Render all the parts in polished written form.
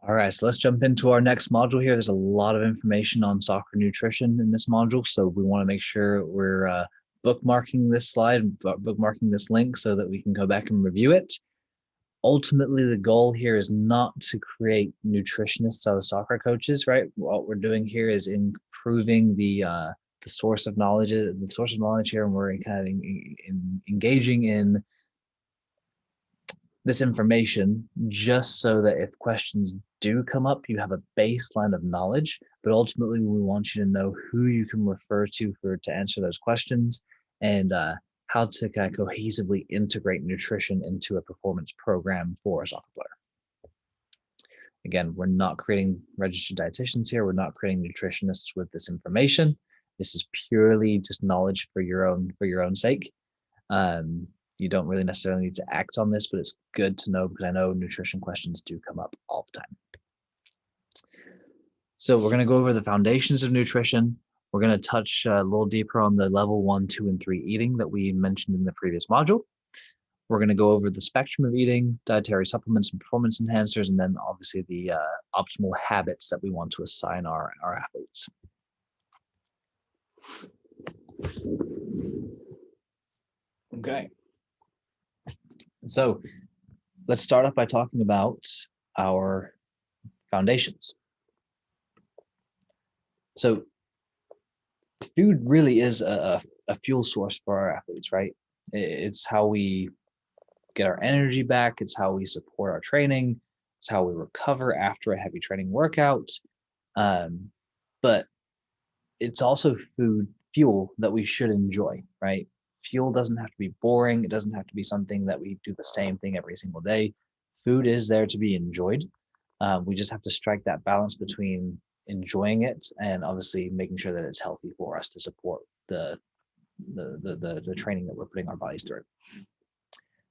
All right, so let's jump into our next module here. There's a lot of information on soccer nutrition in this module, so we want to make sure we're bookmarking this slide, bookmarking this link so that we can go back and review it. Ultimately, the goal here is not to create nutritionists out of soccer coaches, right? What we're doing here is improving the source of knowledge, here, and we're kind of engaging in this information just so that if questions do come up, you have a baseline of knowledge. But ultimately, we want you to know who you can refer to to answer those questions, and how to kind of cohesively integrate nutrition into a performance program for a soccer player. Again, we're not creating registered dietitians here. We're not creating nutritionists with this information. This is purely just knowledge for your own sake. You don't really necessarily need to act on this, but it's good to know because I know nutrition questions do come up all the time. So we're going to go over the foundations of nutrition. We're going to touch a little deeper on the level 1, 2, and 3 eating that we mentioned in the previous module. We're going to go over the spectrum of eating, dietary supplements and performance enhancers, and then obviously the optimal habits that we want to assign our athletes. Okay. So let's start off by talking about our foundations. So food really is a fuel source for our athletes, right? It's how we get our energy back. It's how we support our training. It's how we recover after a heavy training workout. But it's also fuel that we should enjoy, right? Fuel doesn't have to be boring. It doesn't have to be something that we do the same thing every single day. Food is there to be enjoyed. We just have to strike that balance between enjoying it and obviously making sure that it's healthy for us to support the training that we're putting our bodies through.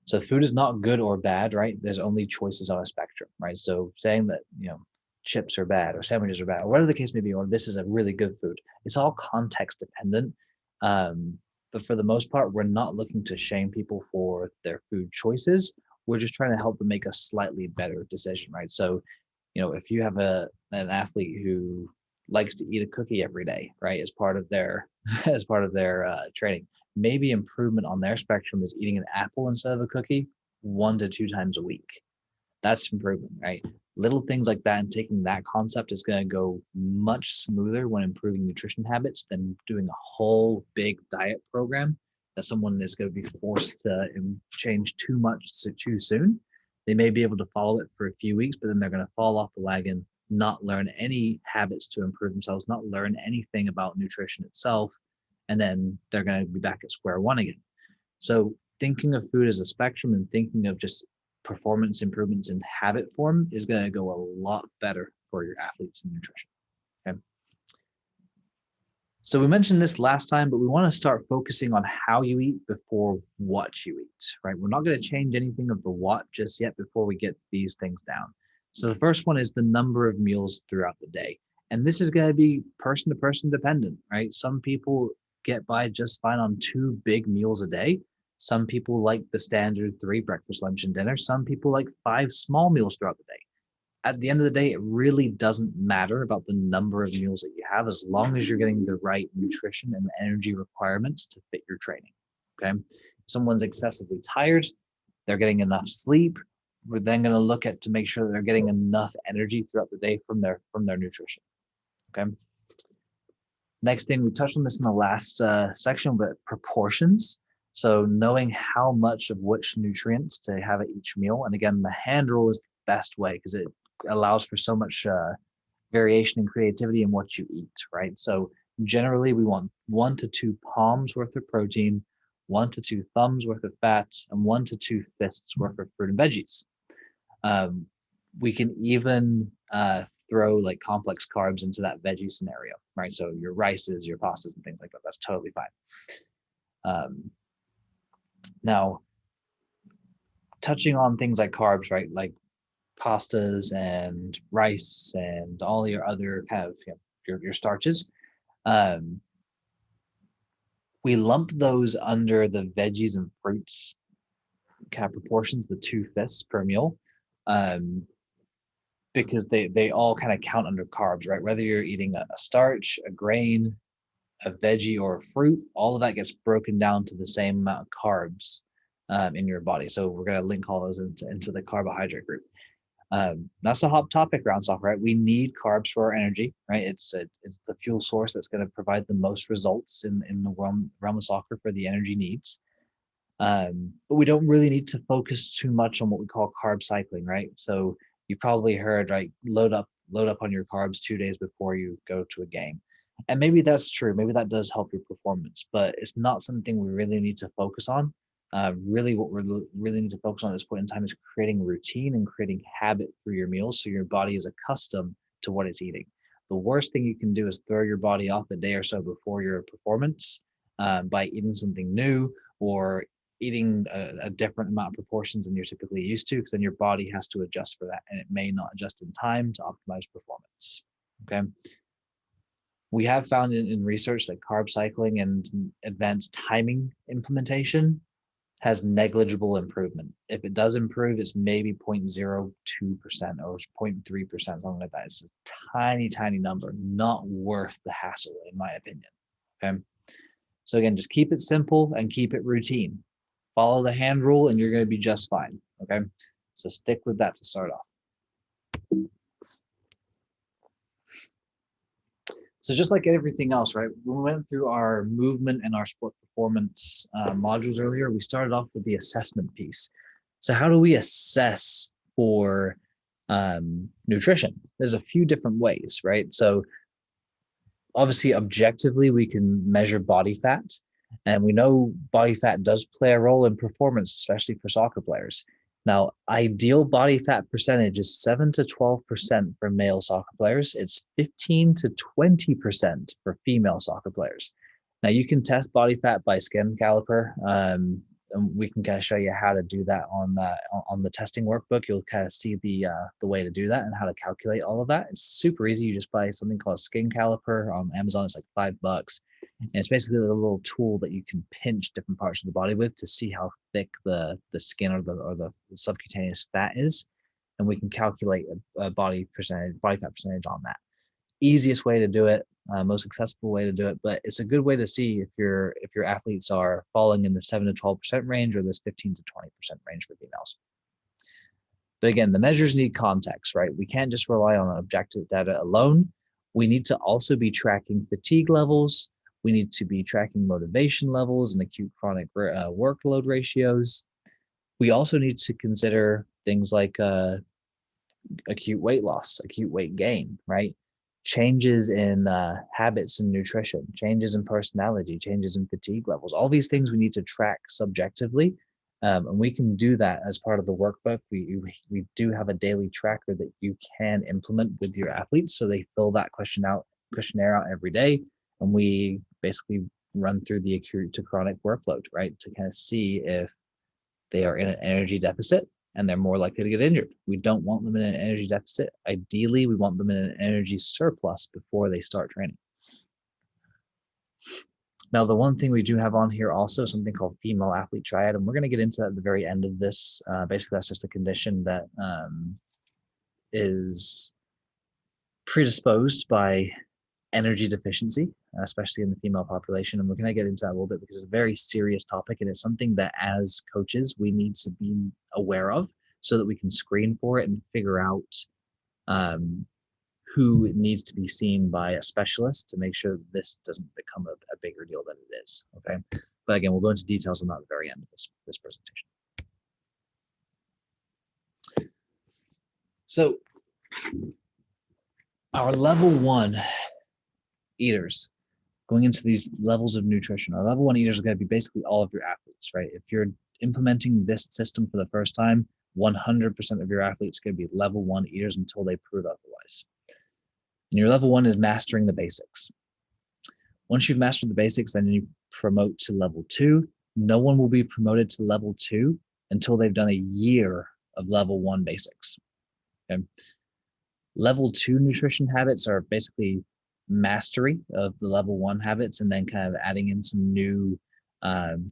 So food is not good or bad, right? There's only choices on a spectrum, right? So saying that, chips are bad or sandwiches are bad or whatever the case may be, or this is a really good food, it's all context dependent. But for the most part, we're not looking to shame people for their food choices. We're just trying to help them make a slightly better decision, right? So, if you have an athlete who likes to eat a cookie every day, right, as part of their training, maybe improvement on their spectrum is eating an apple instead of a cookie 1 to 2 times a week. That's improvement, right? Little things like that and taking that concept is going to go much smoother when improving nutrition habits than doing a whole big diet program that someone is going to be forced to change too much too soon. They may be able to follow it for a few weeks, but then they're going to fall off the wagon, not learn any habits to improve themselves, not learn anything about nutrition itself, and then they're going to be back at square one again. So thinking of food as a spectrum and thinking of just performance improvements in habit form is going to go a lot better for your athletes in nutrition. Okay. So we mentioned this last time, but we want to start focusing on how you eat before what you eat, right? We're not going to change anything of the what just yet before we get these things down. So the first one is the number of meals throughout the day. And this is going to be person to person dependent, right? Some people get by just fine on 2 big meals a day. Some people like the standard 3 breakfast, lunch, and dinner. Some people like 5 small meals throughout the day. At the end of the day, it really doesn't matter about the number of meals that you have as long as you're getting the right nutrition and energy requirements to fit your training. Okay. If someone's excessively tired, they're getting enough sleep. We're then going to look at to make sure that they're getting enough energy throughout the day from their nutrition. Okay. Next thing, we touched on this in the last section, but proportions. So knowing how much of which nutrients to have at each meal. And again, the hand rule is the best way because it allows for so much variation and creativity in what you eat, right? So generally we want 1 to 2 palms worth of protein, 1 to 2 thumbs worth of fats, and 1 to 2 fists worth of fruit and veggies. We can even throw like complex carbs into that veggie scenario, right? So your rices, your pastas, and things like that, that's totally fine. Now, touching on things like carbs, right? Like pastas and rice and all your other kind of your starches. We lump those under the veggies and fruits kind of proportions, the 2 fists per meal. because they all kind of count under carbs, right? Whether you're eating a starch, a grain, a veggie, or a fruit, all of that gets broken down to the same amount of carbs in your body. So we're going to link all those into the carbohydrate group. That's a hot topic around soccer, right? We need carbs for our energy, right? It's the fuel source that's going to provide the most results in the realm of soccer for the energy needs. But we don't really need to focus too much on what we call carb cycling, right? So you probably heard, right, load up on your carbs 2 days before you go to a game. And maybe that's true. Maybe that does help your performance, but it's not something we really need to focus on. Really, what we really need to focus on at this point in time is creating routine and creating habit through your meals so your body is accustomed to what it's eating. The worst thing you can do is throw your body off a day or so before your performance by eating something new or eating a different amount of proportions than you're typically used to, because then your body has to adjust for that, and it may not adjust in time to optimize performance. Okay. We have found in research that carb cycling and advanced timing implementation has negligible improvement. If it does improve, it's maybe 0.02% or 0.3%, something like that. It's a tiny, tiny number, not worth the hassle, in my opinion. Okay. So again, just keep it simple and keep it routine. Follow the hand rule and you're going to be just fine. Okay. So stick with that to start off. So just like everything else, right? When we went through our movement and our sport performance modules earlier, we started off with the assessment piece. So how do we assess for nutrition? There's a few different ways, right? So obviously, objectively, we can measure body fat. And we know body fat does play a role in performance, especially for soccer players. Now, ideal body fat percentage is 7 to 12% for male soccer players. It's 15 to 20% for female soccer players. Now, you can test body fat by skin caliper. And we can kind of show you how to do that on the testing workbook. You'll kind of see the way to do that and how to calculate all of that. It's super easy. You just buy something called a skin caliper on Amazon. It's like $5. And it's basically a little tool that you can pinch different parts of the body with to see how thick the skin or the subcutaneous fat is. And we can calculate a body fat percentage on that. Easiest way to do it, most accessible way to do it, but it's a good way to see if your athletes are falling in the 7 to 12% range or this 15 to 20% range for females. But again, the measures need context, right? We can't just rely on objective data alone. We need to also be tracking fatigue levels. We need to be tracking motivation levels and acute chronic workload ratios. We also need to consider things like acute weight loss, acute weight gain, right? Changes in habits and nutrition, changes in personality, changes in fatigue levels. All these things we need to track subjectively. And we can do that as part of the workbook. We do have a daily tracker that you can implement with your athletes. So they fill that questionnaire out every day. And we basically run through the acute to chronic workload, right? To kind of see if they are in an energy deficit and they're more likely to get injured. We don't want them in an energy deficit. Ideally, we want them in an energy surplus before they start training. Now, the one thing we do have on here also is something called female athlete triad, and we're going to get into that at the very end of this. Basically, that's just a condition that is predisposed by energy deficiency, especially in the female population. And we're going to get into that a little bit because it's a very serious topic. And it's something that as coaches, we need to be aware of so that we can screen for it and figure out who needs to be seen by a specialist to make sure that this doesn't become a bigger deal than it is. Okay. But again, we'll go into details on that at the very end of this presentation. So our level 1 eaters, going into these levels of nutrition, our level 1 eaters are going to be basically all of your athletes, right? If you're implementing this system for the first time, 100% of your athletes are going to be level 1 eaters until they prove otherwise. And your level 1 is mastering the basics. Once you've mastered the basics, then you promote to level 2. No one will be promoted to level 2 until they've done a year of level 1 basics. Okay. Level 2 nutrition habits are basically mastery of the level 1 habits and then kind of adding in some new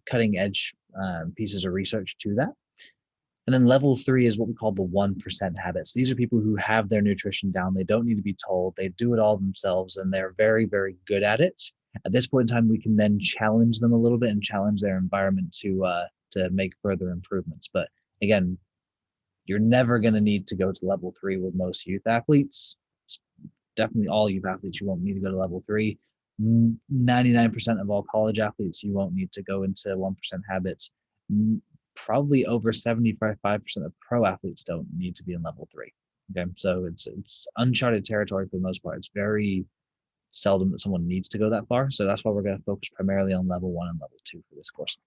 cutting edge pieces of research to that. And then level 3 is what we call the 1% habits. These are people who have their nutrition down. They don't need to be told. They do it all themselves, and they're very, very good at it. At this point in time, we can then challenge them a little bit and challenge their environment to make further improvements. But again, you're never going to need to go to level 3 with most youth athletes. Definitely all youth athletes, you won't need to go to level 3. 99% of all college athletes, you won't need to go into 1% habits. Probably over 75% of pro athletes don't need to be in level 3. Okay, so it's uncharted territory for the most part. It's very seldom that someone needs to go that far. So that's why we're going to focus primarily on level 1 and level 2 for this course.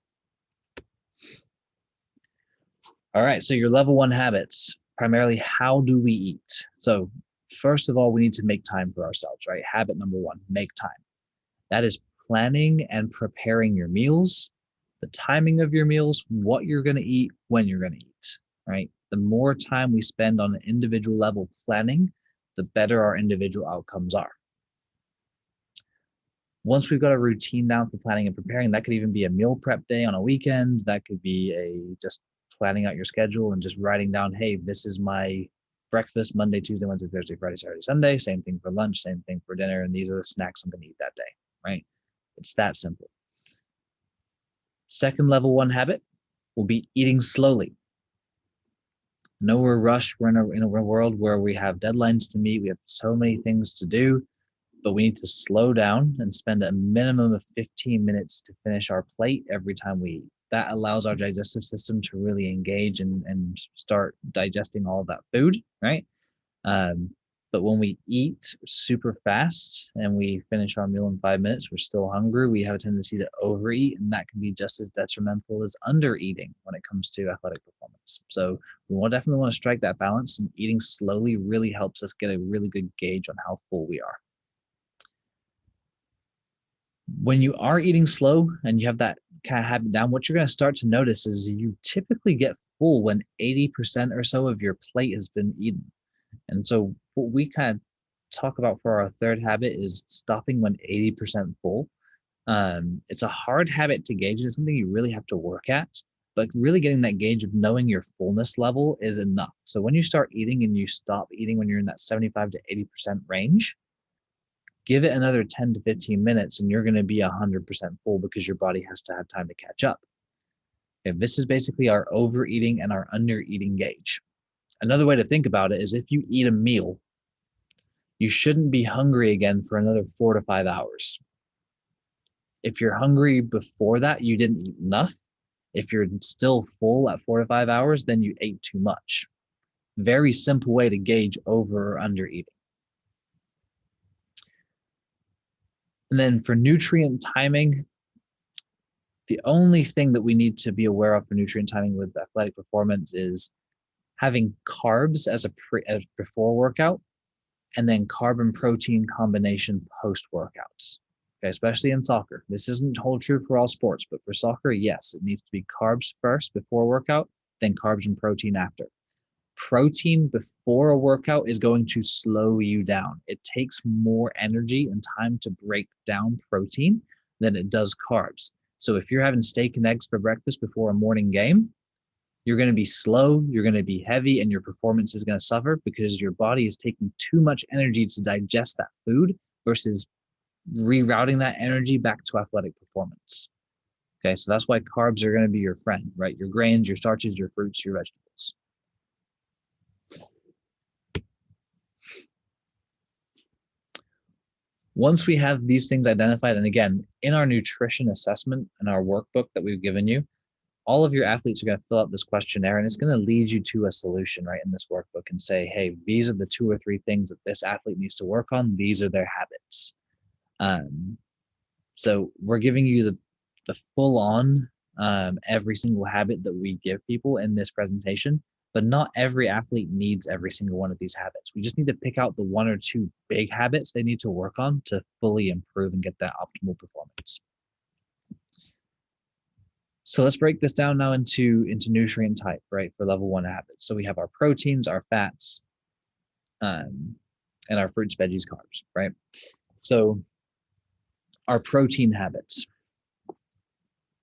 All right, so your level 1 habits, primarily how do we eat? So first of all, we need to make time for ourselves, right? Habit number 1, make time. That is planning and preparing your meals, the timing of your meals, what you're going to eat, when you're going to eat, right? The more time we spend on an individual level planning, the better our individual outcomes are. Once we've got a routine down for planning and preparing, that could even be a meal prep day on a weekend. That could be just planning out your schedule and just writing down, hey, this is my breakfast Monday, Tuesday, Wednesday, Thursday, Friday, Saturday, Sunday. Same thing for lunch, same thing for dinner. And these are the snacks I'm going to eat that day, right? It's that simple. Second level 1 habit will be eating slowly. No, we're rushed. We're in a world where we have deadlines to meet. We have so many things to do, but we need to slow down and spend a minimum of 15 minutes to finish our plate every time we eat. That allows our digestive system to really engage and start digesting all of that food, right? But when we eat super fast and we finish our meal in 5 minutes, we're still hungry. We have a tendency to overeat, and that can be just as detrimental as undereating when it comes to athletic performance. So we definitely want to strike that balance, and eating slowly really helps us get a really good gauge on how full we are. When you are eating slow and you have that kind of habit down, what you're going to start to notice is you typically get full when 80% or so of your plate has been eaten. And so what we kind of talk about for our third habit is stopping when 80% full. It's a hard habit to gauge. It's something you really have to work at, but really getting that gauge of knowing your fullness level is enough. So when you start eating and you stop eating when you're in that 75 to 80% range, give it another 10 to 15 minutes and you're going to be 100% full because your body has to have time to catch up. Okay, this is basically our overeating and our undereating gauge. Another way to think about it is if you eat a meal, you shouldn't be hungry again for another 4 to 5 hours. If you're hungry before that, you didn't eat enough. If you're still full at 4 to 5 hours, then you ate too much. Very simple way to gauge over or under eating. And then for nutrient timing, the only thing that we need to be aware of for nutrient timing with athletic performance is having carbs as before workout, and then carb and protein combination post workouts. Okay, especially in soccer. This isn't hold true for all sports, but for soccer, yes, it needs to be carbs first before workout, then carbs and protein after. Protein before a workout is going to slow you down. It takes more energy and time to break down protein than it does carbs. So if you're having steak and eggs for breakfast before a morning game, you're going to be slow, you're going to be heavy, and your performance is going to suffer because your body is taking too much energy to digest that food versus rerouting that energy back to athletic performance. Okay, so that's why carbs are going to be your friend, right? Your grains, your starches, your fruits, your vegetables. Once we have these things identified, and again, in our nutrition assessment and our workbook that we've given you, all of your athletes are going to fill out this questionnaire, and it's going to lead you to a solution, right, in this workbook and say, hey, these are the 2 or 3 things that this athlete needs to work on. These are their habits. So we're giving you the full on every single habit that we give people in this presentation, but not every athlete needs every single one of these habits. We just need to pick out the 1 or 2 big habits they need to work on to fully improve and get that optimal performance. So let's break this down now into nutrient type, right, for level 1 habits. So we have our proteins, our fats, and our fruits, veggies, carbs, right? So our protein habits.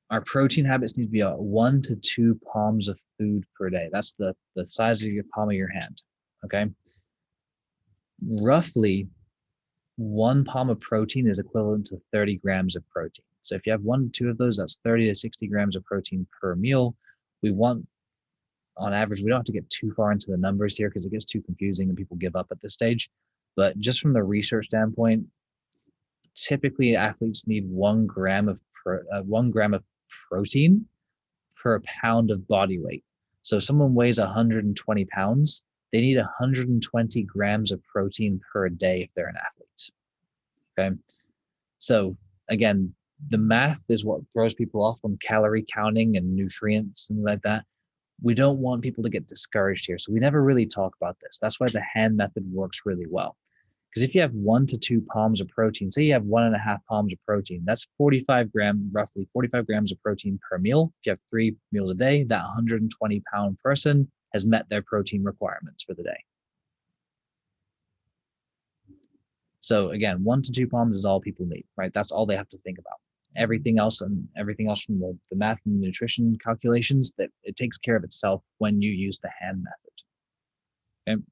Our protein habits need to be 1 to 2 palms of food per day. That's the size of your palm of your hand. Okay. Roughly 1 palm of protein is equivalent to 30 grams of protein. So if you have 1 to 2 of those, that's 30 to 60 grams of protein per meal. We want, on average, we don't have to get too far into the numbers here because it gets too confusing and people give up at this stage. But just from the research standpoint, typically athletes need 1 gram of protein per pound of body weight. So if someone weighs 120 pounds, they need 120 grams of protein per day if they're an athlete. Okay. So again, the math is what throws people off on calorie counting and nutrients and like that. We don't want people to get discouraged here. So we never really talk about this. That's why the hand method works really well. Because if you have 1 to 2 palms of protein, say you have 1.5 palms of protein, that's roughly 45 grams of protein per meal. If you have 3 meals a day, that 120-pound person has met their protein requirements for the day. So again, 1 to 2 palms is all people need, right? That's all they have to think about. Everything else from the math and the nutrition calculations, that it takes care of itself when you use the hand method. Okay.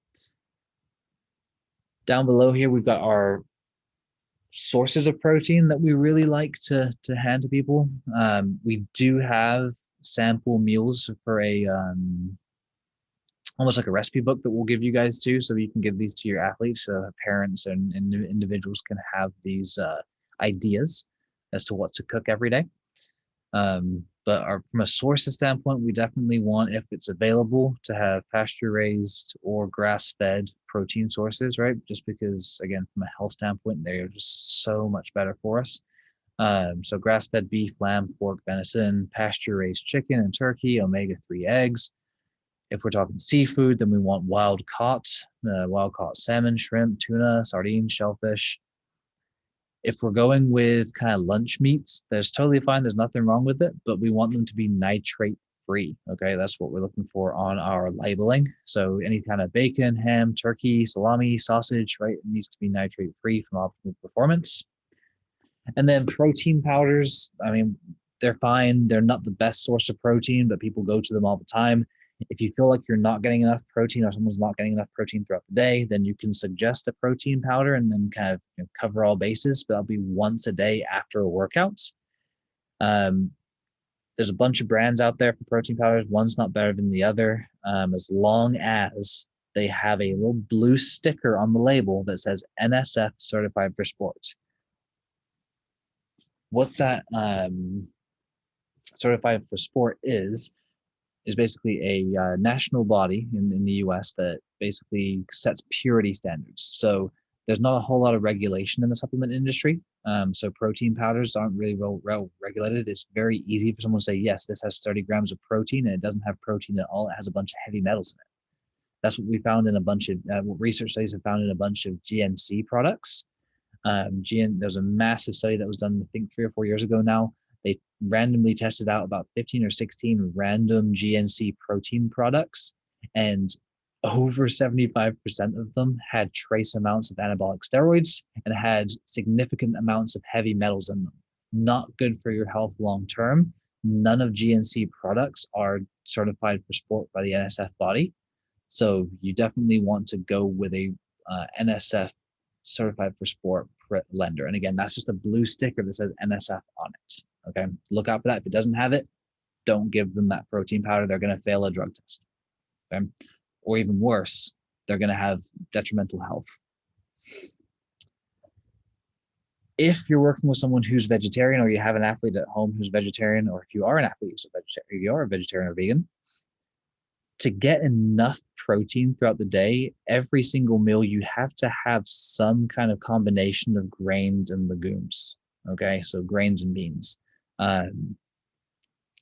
Down below here, we've got our sources of protein that we really like to hand to people. We do have sample meals for almost like a recipe book that we'll give you guys too, so you can give these to your athletes. Parents and individuals can have these ideas as to what to cook every day. But from a sources standpoint, we definitely want, if it's available, to have pasture-raised or grass-fed protein sources, right? Just because, again, from a health standpoint, they're just so much better for us. So grass-fed beef, lamb, pork, venison, pasture-raised chicken and turkey, omega-3 eggs. If we're talking seafood, then we want wild-caught salmon, shrimp, tuna, sardines, shellfish. If we're going with kind of lunch meats, that's totally fine. There's nothing wrong with it, but we want them to be nitrate free. Okay. That's what we're looking for on our labeling. So any kind of bacon, ham, turkey, salami, sausage, right? It needs to be nitrate free from optimal performance. And then protein powders, I mean, they're fine. They're not the best source of protein, but people go to them all the time. If you feel like you're not getting enough protein or someone's not getting enough protein throughout the day, then you can suggest a protein powder and then kind of cover all bases. But that'll be once a day after a workout. There's a bunch of brands out there for protein powders. One's not better than the other, as long as they have a little blue sticker on the label that says NSF certified for sports. What that certified for sport is basically a national body in the US that basically sets purity standards. So there's not a whole lot of regulation in the supplement industry. So protein powders aren't really well regulated. It's very easy for someone to say, yes, this has 30 grams of protein, and it doesn't have protein at all. It has a bunch of heavy metals in it. That's what we found in a bunch of research studies have found in a bunch of GNC products. There's a massive study that was done, I think 3 or 4 years ago now. They randomly tested out about 15 or 16 random GNC protein products, and over 75% of them had trace amounts of anabolic steroids and had significant amounts of heavy metals in them. Not good for your health long term. None of GNC products are certified for sport by the NSF body. So you definitely want to go with a NSF certified for sport lender. And again, that's just a blue sticker that says NSF on it. Okay. Look out for that. If it doesn't have it, don't give them that protein powder. They're going to fail a drug test. Okay. Or even worse, they're going to have detrimental health. If you're working with someone who's vegetarian, or you have an athlete at home who's vegetarian, or if you are an athlete who's a vegetarian, you are a vegetarian or vegan, to get enough protein throughout the day, every single meal, you have to have some kind of combination of grains and legumes. Okay. So grains and beans.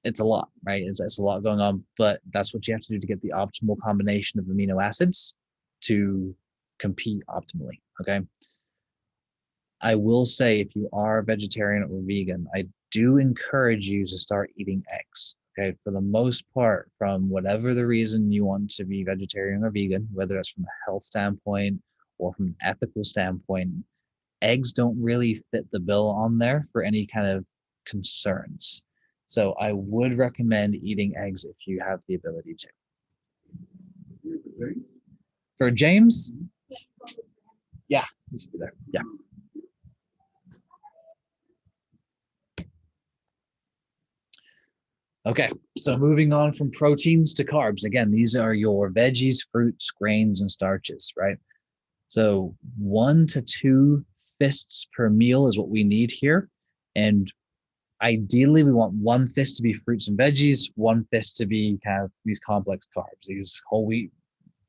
It's a lot, right? It's a lot going on, but that's what you have to do to get the optimal combination of amino acids to compete optimally. Okay. I will say, if you are a vegetarian or vegan, I do encourage you to start eating eggs. Okay. For the most part, from whatever the reason you want to be vegetarian or vegan, whether it's from a health standpoint or from an ethical standpoint, eggs don't really fit the bill on there for any kind of concerns. So I would recommend eating eggs if you have the ability to. For James, yeah, he should be there. Yeah. Okay, so moving on from proteins to carbs. Again, these are your veggies, fruits, grains, and starches, right? So 1 to 2 fists per meal is what we need here. And ideally, we want 1 fist to be fruits and veggies, 1 fist to be kind of these complex carbs, these whole wheat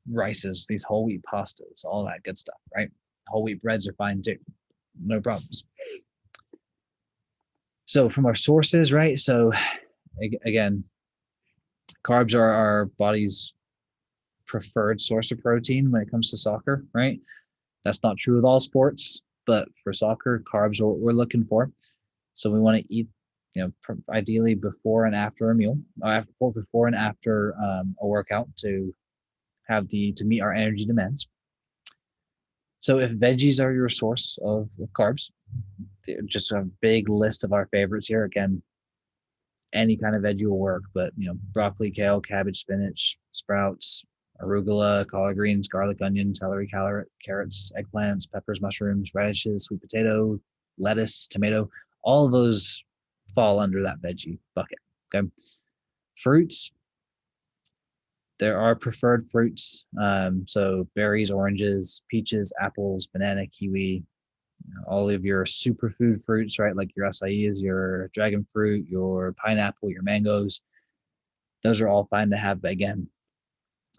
rices, these whole wheat pastas, all that good stuff, right? Whole wheat breads are fine too. No problems. So from our sources, right? So again, carbs are our body's preferred source of protein when it comes to soccer, right? That's not true with all sports, but for soccer, carbs are what we're looking for. So we want to eat, ideally before and after a meal, or before and after a workout to meet our energy demands. So if veggies are your source of carbs, just a big list of our favorites here. Again, any kind of veggie will work, but broccoli, kale, cabbage, spinach, sprouts, arugula, collard greens, garlic, onion, celery, carrots, eggplants, peppers, mushrooms, radishes, sweet potato, lettuce, tomato, all of those fall under that veggie bucket. Okay. Fruits, there are preferred fruits. So berries, oranges, peaches, apples, banana, kiwi, all of your superfood fruits, right? Like your acai, your dragon fruit, your pineapple, your mangoes. Those are all fine to have. But again,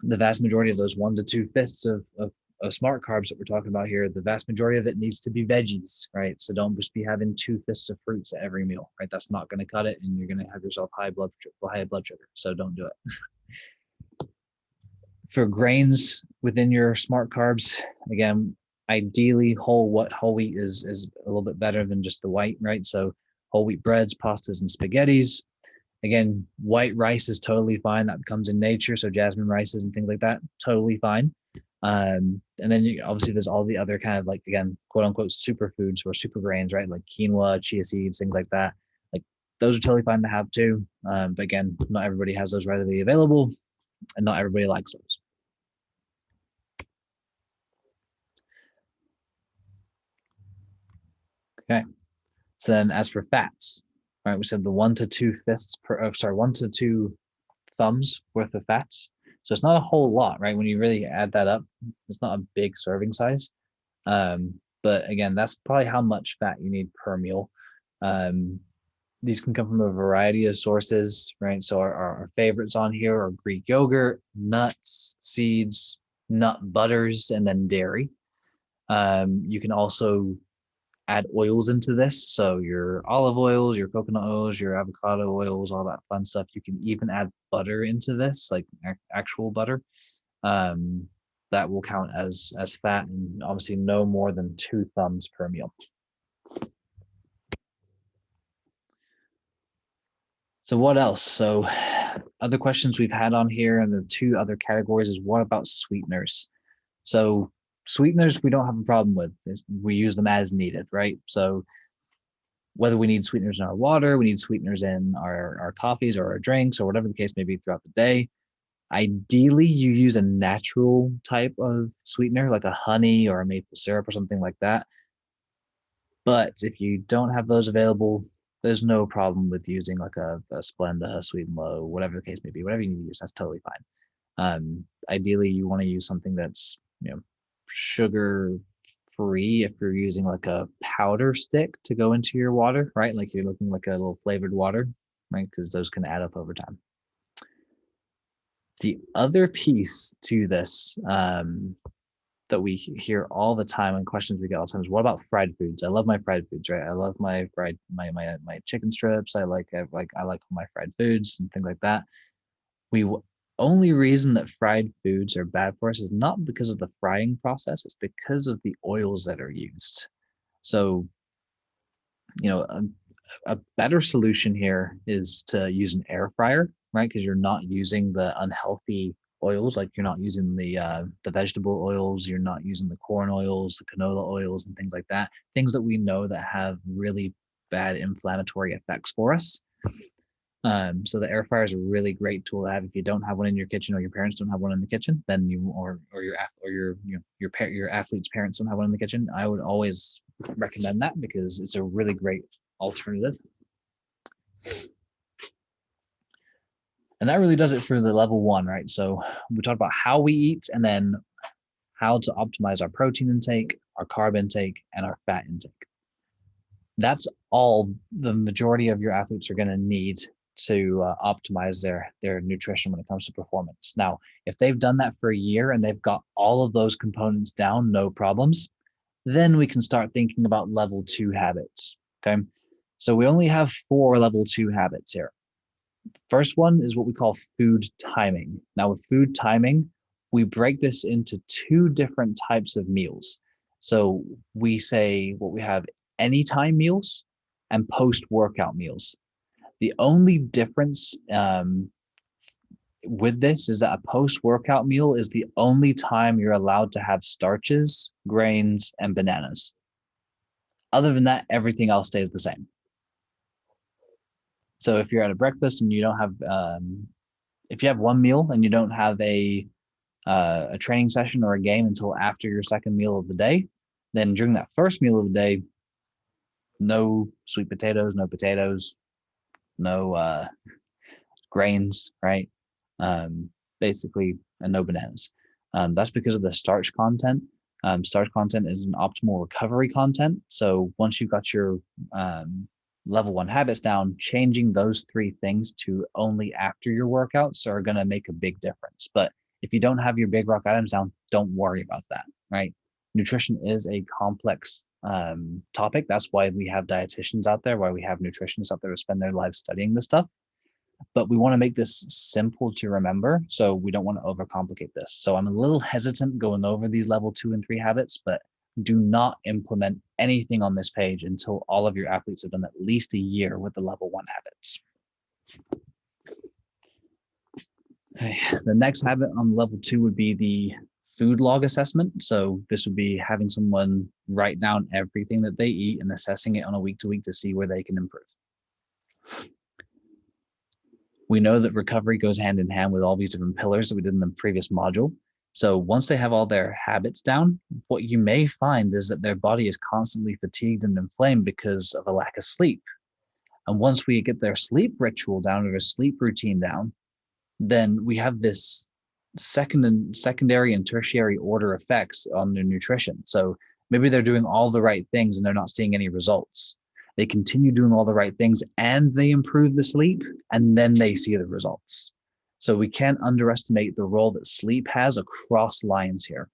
the vast majority of those 1 to 2 fists of smart carbs that we're talking about here, the vast majority of it needs to be veggies, right? So don't just be having 2 fists of fruits at every meal, right? That's not going to cut it, and you're going to have yourself high blood sugar. So don't do it. For grains within your smart carbs, again, ideally whole wheat is a little bit better than just the white, right? So whole wheat breads, pastas, and spaghettis. Again, white rice is totally fine. That comes in nature. So jasmine rices and things like that, totally fine. And then obviously there's all the other kind of like, again, quote unquote superfoods or super grains, right? Like quinoa, chia seeds, things like that. Like those are totally fine to have too. But again, not everybody has those readily available, and not everybody likes those. Okay. So then as for fats, right, we said the 1 to 2 fists per, 1 to 2 thumbs worth of fats. So it's not a whole lot, right? When you really add that up, it's not a big serving size. But again, that's probably how much fat you need per meal. These can come from a variety of sources, right? So our favorites on here are Greek yogurt, nuts, seeds, nut butters, and then dairy. You can also add oils into this. So your olive oils, your coconut oils, your avocado oils, all that fun stuff. You can even add butter into this, like actual butter. Um, that will count as fat, and obviously no more than 2 thumbs per meal. So what else? So other questions we've had on here, and the 2 other categories is, what about sweeteners? So sweeteners we don't have a problem with. We use them as needed, right? So whether we need sweeteners in our water, we need sweeteners in our coffees or our drinks or whatever the case may be throughout the day. Ideally, you use a natural type of sweetener like a honey or a maple syrup or something like that. But if you don't have those available, there's no problem with using like a Splenda, a Sweet and Low, whatever the case may be, whatever you need to use, that's totally fine. Ideally, you want to use something that's sugar free if you're using like a powder stick to go into your water, right? Like you're looking like a little flavored water, right? Because those can add up over time. The other piece to this that we hear all the time and questions we get all the time is, what about fried foods? I love my fried foods, right? I love my fried my chicken strips. I like my fried foods and things like that. We only reason that fried foods are bad for us is not because of the frying process, it's because of the oils that are used. So, a better solution here is to use an air fryer, right? Because you're not using the unhealthy oils, like you're not using the vegetable oils, you're not using the corn oils, the canola oils, and things like that. Things that we know that have really bad inflammatory effects for us. So the air fryer is a really great tool to have if you don't have one in your kitchen, or your parents don't have one in the kitchen. Then you or your athlete's parents don't have one in the kitchen. I would always recommend that because it's a really great alternative. And that really does it for the level 1, right? So we talked about how we eat, and then how to optimize our protein intake, our carb intake, and our fat intake. That's all the majority of your athletes are going to need to optimize their nutrition when it comes to performance. Now, if they've done that for a year and they've got all of those components down, no problems, then we can start thinking about level 2 habits. Okay. So we only have 4 level 2 habits here. First one is what we call food timing. Now, with food timing, we break this into 2 different types of meals. So we say what we have anytime meals and post-workout meals. The only difference with this is that a post-workout meal is the only time you're allowed to have starches, grains, and bananas. Other than that, everything else stays the same. So if you're at a breakfast and you don't have, if you have one meal and you don't have a training session or a game until after your second meal of the day, then during that first meal of the day, no sweet potatoes, no grains, right? Basically, and no bananas. That's because of the starch content. Starch content is an optimal recovery content. So once you've got your level 1 habits down, changing those 3 things to only after your workouts are going to make a big difference. But if you don't have your big rock items down, don't worry about that, right? Nutrition is a complex topic. That's why we have dietitians out there, why we have nutritionists out there who spend their lives studying this stuff. But we want to make this simple to remember, so we don't want to overcomplicate this. So I'm a little hesitant going over these level 2 and 3 habits, but do not implement anything on this page until all of your athletes have done at least a year with the level 1 habits. Okay. The next habit on level 2 would be the food log assessment. So this would be having someone write down everything that they eat and assessing it on a week to week to see where they can improve. We know that recovery goes hand in hand with all these different pillars that we did in the previous module. So once they have all their habits down, what you may find is that their body is constantly fatigued and inflamed because of a lack of sleep. And once we get their sleep ritual down or their sleep routine down, then we have this secondary and tertiary order effects on their nutrition. So maybe they're doing all the right things and they're not seeing any results. They continue doing all the right things and they improve the sleep, and then they see the results. So we can't underestimate the role that sleep has across lines here.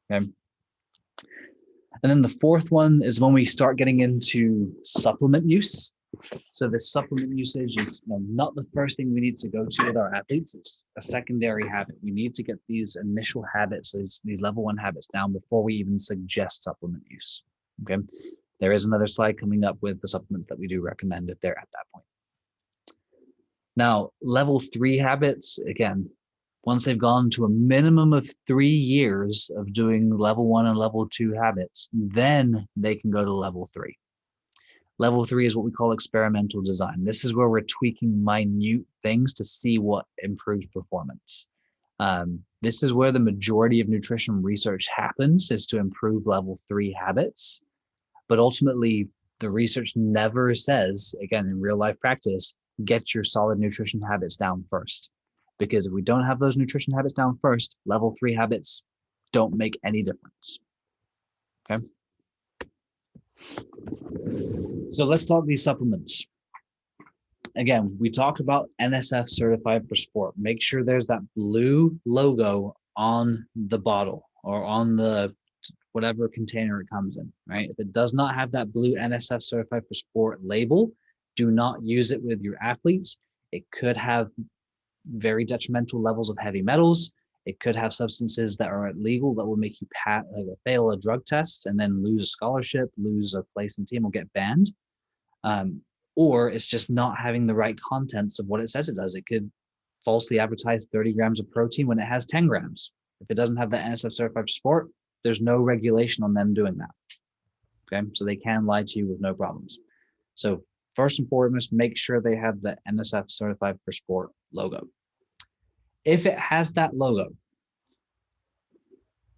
Okay. And then the 4th one is when we start getting into supplement use. So the supplement usage is not the first thing we need to go to with our athletes. It's a secondary habit. We need to get these initial habits, these level 1 habits down before we even suggest supplement use. Okay. There is another slide coming up with the supplements that we do recommend if they're at that point. Now, level 3 habits, again, once they've gone to a minimum of 3 years of doing level 1 and level 2 habits, then they can go to level 3. Level 3 is what we call experimental design. This is where we're tweaking minute things to see what improves performance. This is where the majority of nutrition research happens, is to improve level 3 habits. But ultimately, the research never says, again, in real life practice, get your solid nutrition habits down first. Because if we don't have those nutrition habits down first, level 3 habits don't make any difference. Okay. So let's talk these supplements. Again, we talked about NSF certified for sport. Make sure there's that blue logo on the bottle or on the whatever container it comes in, right? If it does not have that blue NSF certified for sport label, do not use it with your athletes. It could have very detrimental levels of heavy metals. It could have substances that are illegal that will make you fail a drug test and then lose a scholarship, lose a place in team, or get banned. Or it's just not having the right contents of what it says it does. It could falsely advertise 30 grams of protein when it has 10 grams. If it doesn't have that NSF certified for sport, there's no regulation on them doing that. Okay, so they can lie to you with no problems. So First and foremost, make sure they have the NSF Certified for Sport logo. If it has that logo,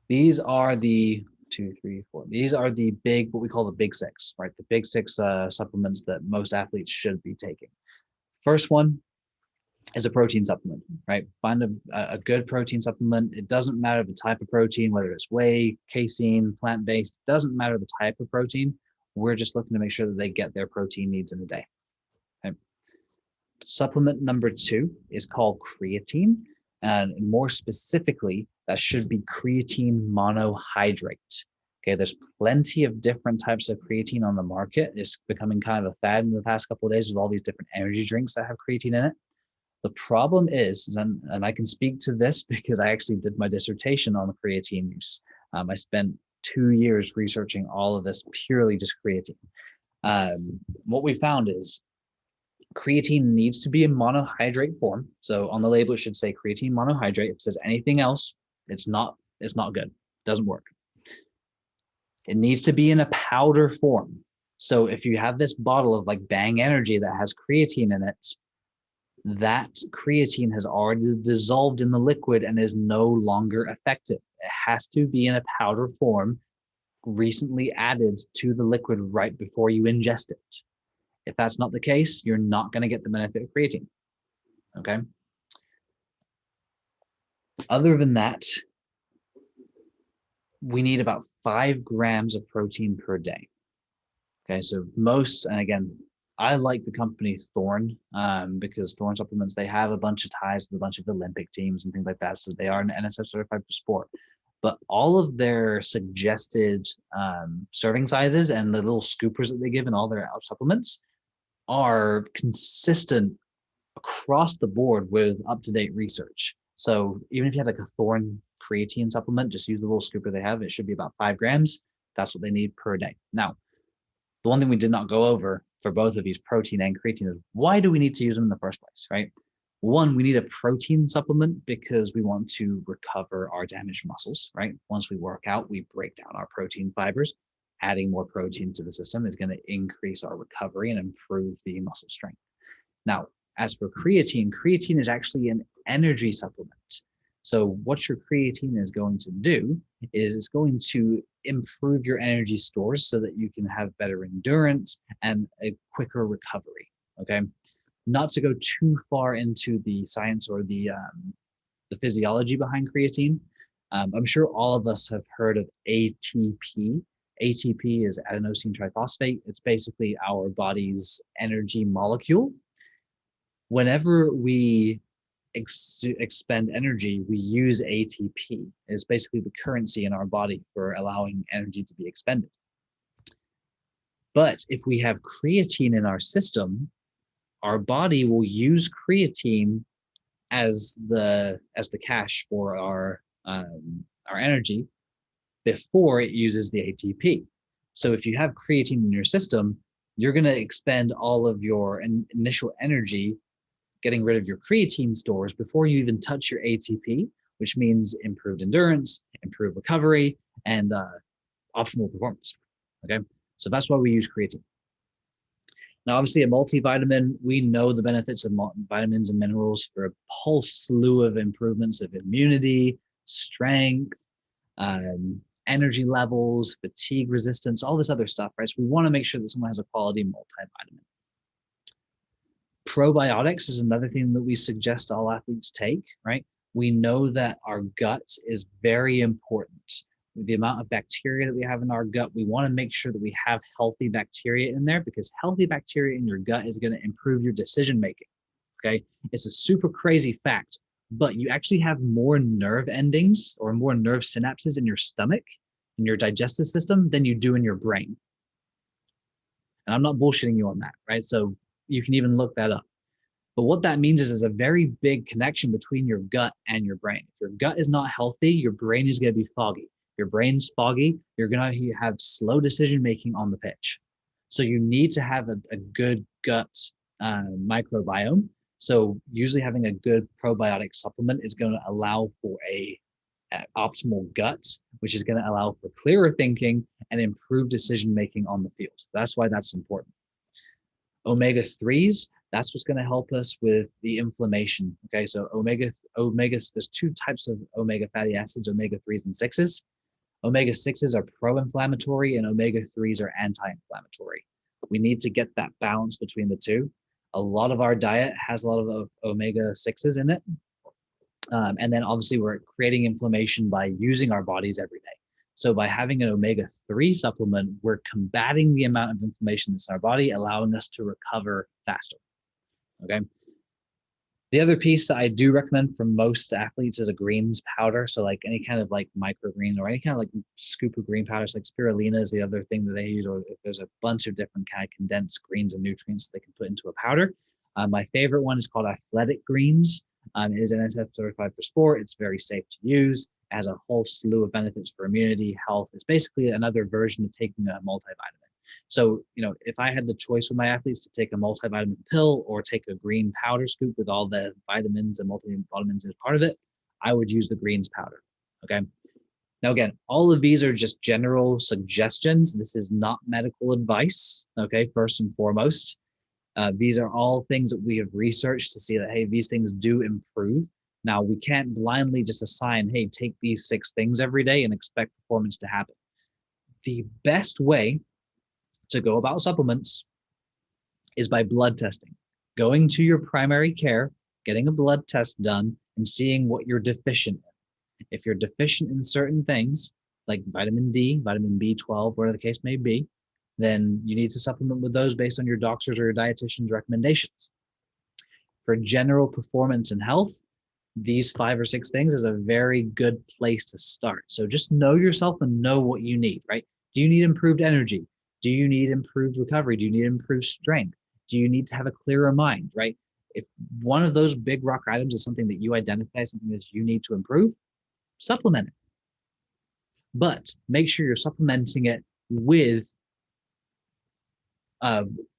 these are the these are the big, what we call the big six, right? The big six supplements that most athletes should be taking. First one is a protein supplement, right? Find a good protein supplement. It doesn't matter the type of protein, whether it's whey, casein, plant-based, it doesn't matter the type of protein. We're just looking to make sure that they get their protein needs in a day. Okay. Supplement number 2 is called creatine. And more specifically, that should be creatine monohydrate. Okay, there's plenty of different types of creatine on the market. It's becoming kind of a fad in the past couple of days with all these different energy drinks that have creatine in it. The problem is, and I can speak to this because I actually did my dissertation on creatine use. I spent 2 years researching all of this, purely just creatine. What we found is creatine needs to be in monohydrate form. So on the label, it should say creatine monohydrate. If it says anything else, it's not good. It doesn't work. It needs to be in a powder form. So if you have this bottle of like Bang Energy that has creatine in it, that creatine has already dissolved in the liquid and is no longer effective. It has to be in a powder form, recently added to the liquid right before you ingest it. If that's not the case, you're not going to get the benefit of creatine. Okay. Other than that, we need about 5 grams of protein per day. Okay. So most, and again, I like the company Thorne because Thorne supplements, they have a bunch of ties with a bunch of Olympic teams and things like that. So they are an NSF certified for sport. But all of their suggested serving sizes and the little scoopers that they give in all their supplements are consistent across the board with up-to-date research. So even if you have like a Thorne creatine supplement, just use the little scooper they have. It should be about 5 grams. That's what they need per day. Now, the one thing we did not go over for both of these, protein and creatine, is why do we need to use them in the first place, right? One, we need a protein supplement because we want to recover our damaged muscles, right? Once we work out, we break down our protein fibers. Adding more protein to the system is going to increase our recovery and improve the muscle strength. Now, as for creatine, creatine is actually an energy supplement. So what your creatine is going to do is it's going to improve your energy stores so that you can have better endurance and a quicker recovery, okay? Not to go too far into the science or the physiology behind creatine, I'm sure all of us have heard of ATP. ATP is adenosine triphosphate. It's basically our body's energy molecule. Whenever we expend energy, we use ATP. It's basically the currency in our body for allowing energy to be expended. But if we have creatine in our system, our body will use creatine as the cash for our energy before it uses the ATP. So if you have creatine in your system, you're going to expend all of your initial energy getting rid of your creatine stores before you even touch your ATP, which means improved endurance, improved recovery, and optimal performance. Okay, so that's why we use creatine. Now, obviously, a multivitamin, we know the benefits of vitamins and minerals for a whole slew of improvements of immunity, strength, energy levels, fatigue resistance, all this other stuff, right? So we want to make sure that someone has a quality multivitamin. Probiotics is another thing that we suggest all athletes take, right? We know that our gut is very important. The amount of bacteria that we have in our gut, we want to make sure that we have healthy bacteria in there because healthy bacteria in your gut is going to improve your decision making, okay? It's a super crazy fact, but you actually have more nerve endings or more nerve synapses in your stomach, in your digestive system, than you do in your brain. And I'm not bullshitting you on that, right? So you can even look that up. But what that means is there's a very big connection between your gut and your brain. If your gut is not healthy, your brain is going to be foggy. If your brain's foggy, you're going to have slow decision-making on the pitch. So you need to have a good gut microbiome. So usually having a good probiotic supplement is going to allow for a optimal gut, which is going to allow for clearer thinking and improved decision-making on the field. That's why that's important. Omega-3s, that's what's going to help us with the inflammation. Okay, so omegas, there's two types of omega fatty acids, omega-3s and 6s. Omega-6s are pro-inflammatory and omega-3s are anti-inflammatory. We need to get that balance between the two. A lot of our diet has a lot of omega-6s in it. And then obviously we're creating inflammation by using our bodies every day. So by having an omega-3 supplement, we're combating the amount of inflammation that's in our body, allowing us to recover faster. Okay. The other piece that I do recommend for most athletes is a greens powder. So like any kind of like microgreen or any kind of like scoop of green powders, like spirulina is the other thing that they use, or if there's a bunch of different kind of condensed greens and nutrients they can put into a powder. My favorite one is called Athletic Greens. It is NSF certified for sport. It's very safe to use. It has a whole slew of benefits for immunity, health. It's basically another version of taking a multivitamin. So, if I had the choice with my athletes to take a multivitamin pill or take a green powder scoop with all the vitamins and multivitamins as part of it, I would use the greens powder. Okay. Now, again, all of these are just general suggestions. This is not medical advice. Okay. First and foremost, these are all things that we have researched to see that, hey, these things do improve. Now, we can't blindly just assign, hey, take these 6 things every day and expect performance to happen. The best way to go about supplements is by blood testing, going to your primary care, getting a blood test done, and seeing what you're deficient in. If you're deficient in certain things, like vitamin D, vitamin B12, whatever the case may be, then you need to supplement with those based on your doctor's or your dietitian's recommendations. For general performance and health, these 5 or 6 things is a very good place to start. So just know yourself and know what you need, right? Do you need improved energy? Do you need improved recovery? Do you need improved strength? Do you need to have a clearer mind, right? If one of those big rock items is something that you identify, something that you need to improve, supplement it. But make sure you're supplementing it with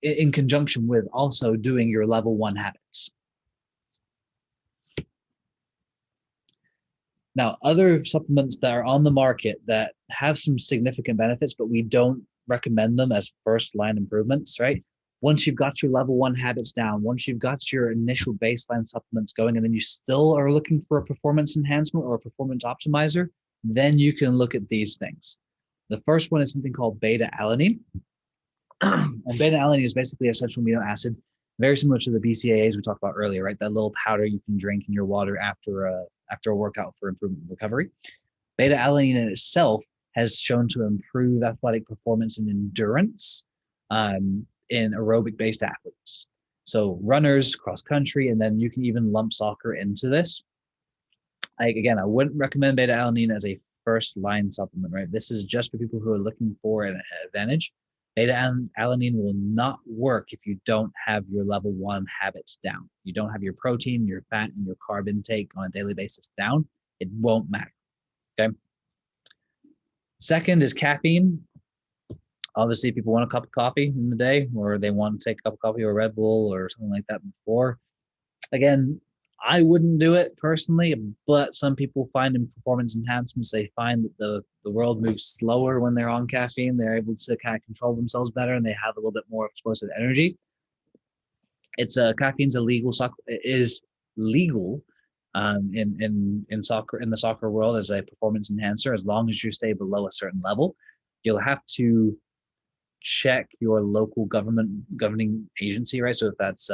in conjunction with also doing your level 1 habits. Now, other supplements that are on the market that have some significant benefits, but we don't recommend them as first line improvements, right? Once you've got your level 1 habits down, once you've got your initial baseline supplements going, and then you still are looking for a performance enhancement or a performance optimizer, then you can look at these things. The first one is something called beta-alanine. And beta-alanine is basically a essential amino acid, very similar to the BCAAs we talked about earlier, right? That little powder you can drink in your water after a workout for improvement recovery. Beta-alanine in itself has shown to improve athletic performance and endurance in aerobic-based athletes. So runners, cross country, and then you can even lump soccer into this. Again, I wouldn't recommend beta-alanine as a first line supplement, right? This is just for people who are looking for an advantage. Beta-alanine will not work if you don't have your level 1 habits down. You don't have your protein, your fat, and your carb intake on a daily basis down. It won't matter. Okay. Second is caffeine. Obviously, people want a cup of coffee in the day, or they want to take a cup of coffee or Red Bull or something like that before. Again, I wouldn't do it personally, but some people find in performance enhancements, they find that the world moves slower when they're on caffeine. They're able to kind of control themselves better, and they have a little bit more explosive energy. Caffeine's illegal. It is legal in soccer, in the soccer world, as a performance enhancer, as long as you stay below a certain level. You'll have to check your local governing agency, right? So if that's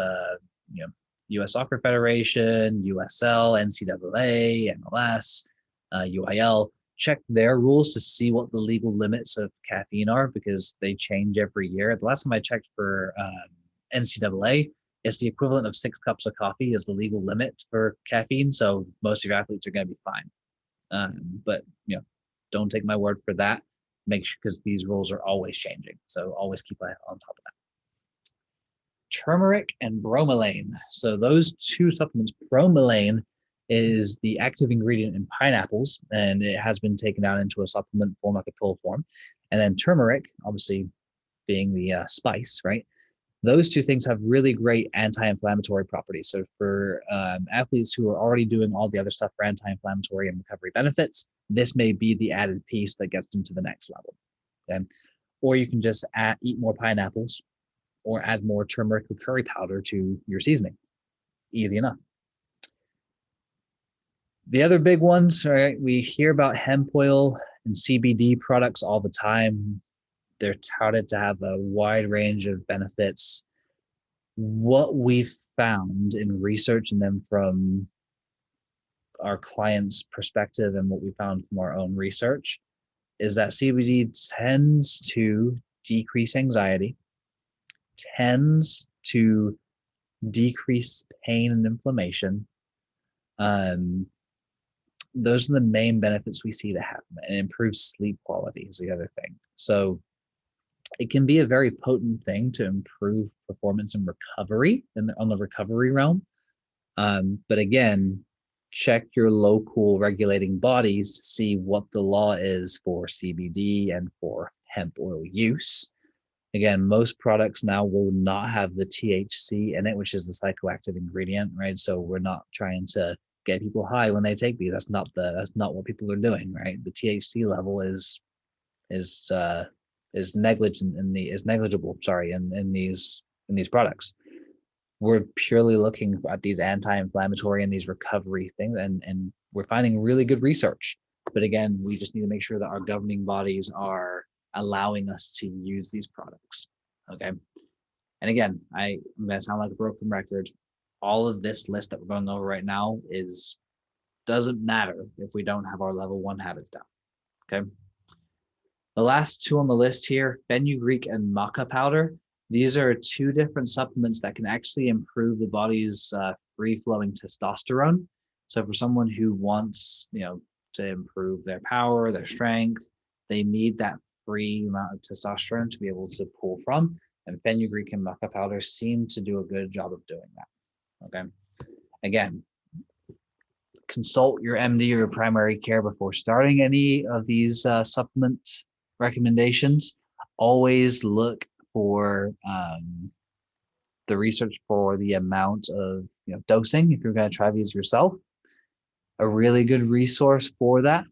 U.S. Soccer Federation, USL, NCAA, MLS, UIL, check their rules to see what the legal limits of caffeine are, because they change every year. The last time I checked for NCAA, it's the equivalent of 6 cups of coffee is the legal limit for caffeine. So most of your athletes are going to be fine. But don't take my word for that. Make sure, because these rules are always changing. So always keep on top of that. Turmeric and bromelain. So those 2 supplements, bromelain is the active ingredient in pineapples, and it has been taken out into a supplement form, like a pill form. And then turmeric, obviously being the spice, right? Those 2 things have really great anti-inflammatory properties. So for athletes who are already doing all the other stuff for anti-inflammatory and recovery benefits, this may be the added piece that gets them to the next level. Okay? Or you can just eat more pineapples, or add more turmeric or curry powder to your seasoning. Easy enough. The other big ones, right? We hear about hemp oil and CBD products all the time. They're touted to have a wide range of benefits. What we've found in researching them from our clients' perspective and what we found from our own research is that CBD tends to decrease anxiety, tends to decrease pain and inflammation. Those are the main benefits we see to happen, and improves sleep quality is the other thing. So it can be a very potent thing to improve performance and recovery on the recovery realm. But again, check your local regulating bodies to see what the law is for CBD and for hemp oil use. Again, most products now will not have the THC in it, which is the psychoactive ingredient, right? So we're not trying to get people high when they take these. That's not what people are doing, right? The THC level is negligible, sorry, in these products. We're purely looking at these anti-inflammatory and these recovery things, and we're finding really good research. But again, we just need to make sure that our governing bodies are allowing us to use these products. Okay. And again, I'm going to sound like a broken record. All of this list that we're going over right now doesn't matter if we don't have our level 1 habits down. Okay. The last two on the list here, fenugreek and maca powder. These are 2 different supplements that can actually improve the body's free-flowing testosterone. So for someone who wants, to improve their power, their strength, they need that free amount of testosterone to be able to pull from. And fenugreek and maca powder seem to do a good job of doing that. Okay. Again, consult your MD or your primary care before starting any of these supplement recommendations. Always look for the research for the amount of dosing if you're going to try these yourself. A really good resource for that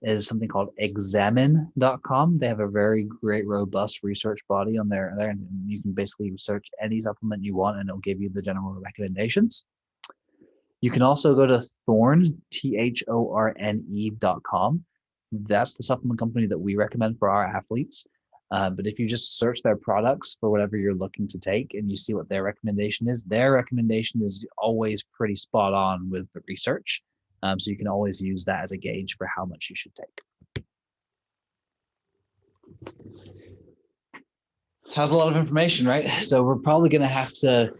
is something called examine.com. They have a very great, robust research body on there, and you can basically search any supplement you want and it'll give you the general recommendations. You can also go to Thorne, THORNE.com. That's the supplement company that we recommend for our athletes. But if you just search their products for whatever you're looking to take and you see what their recommendation is always pretty spot on with the research. So you can always use that as a gauge for how much you should take. That's a lot of information, right? So we're probably going to have to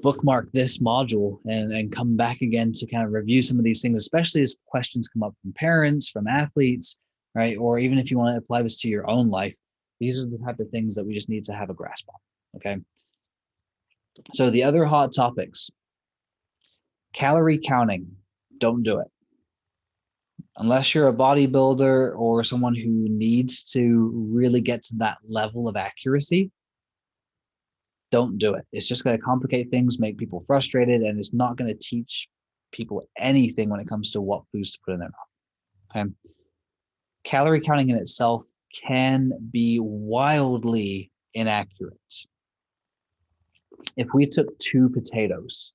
bookmark this module and come back again to kind of review some of these things, especially as questions come up from parents, from athletes, right? Or even if you want to apply this to your own life, these are the type of things that we just need to have a grasp on, okay? So the other hot topics, calorie counting, don't do it. Unless you're a bodybuilder or someone who needs to really get to that level of accuracy, don't do it. It's just going to complicate things, make people frustrated, and it's not going to teach people anything when it comes to what foods to put in their mouth. Okay. Calorie counting in itself can be wildly inaccurate. If we took 2 potatoes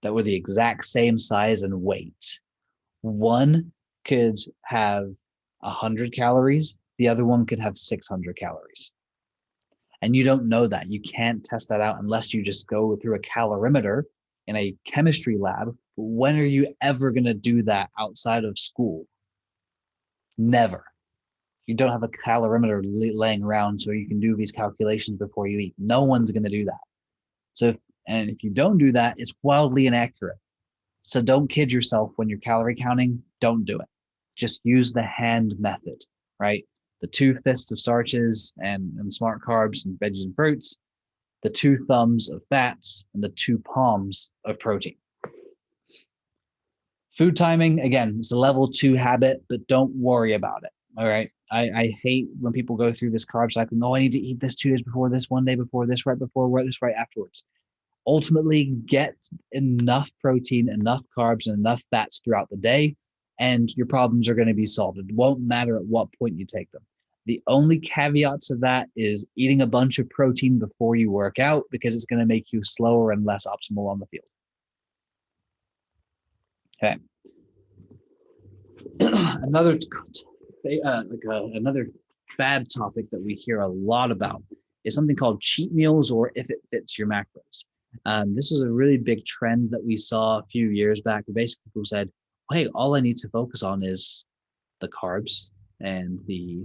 that were the exact same size and weight, one could have 100 calories, the other one could have 600 calories. And you don't know that. You can't test that out unless you just go through a calorimeter in a chemistry lab. When are you ever going to do that outside of school? Never. You don't have a calorimeter laying around so you can do these calculations before you eat. No one's going to do that. So, if you don't do that, it's wildly inaccurate. So don't kid yourself when you're calorie counting. Don't do it. Just use the hand method, right? The 2 fists of starches and smart carbs and veggies and fruits, the 2 thumbs of fats, and the 2 palms of protein. Food timing, again, it's a level 2 habit, but don't worry about it. All right. I hate when people go through this carb cycle. No, I need to eat this 2 days before this, 1 day before this, right before this, right afterwards. Ultimately, get enough protein, enough carbs, and enough fats throughout the day, and your problems are going to be solved. It won't matter at what point you take them. The only caveat to that is eating a bunch of protein before you work out, because it's going to make you slower and less optimal on the field. Okay. Another bad topic that we hear a lot about is something called cheat meals, or if it fits your macros. This was a really big trend that we saw a few years back. Basically, people said, hey, all I need to focus on is the carbs and the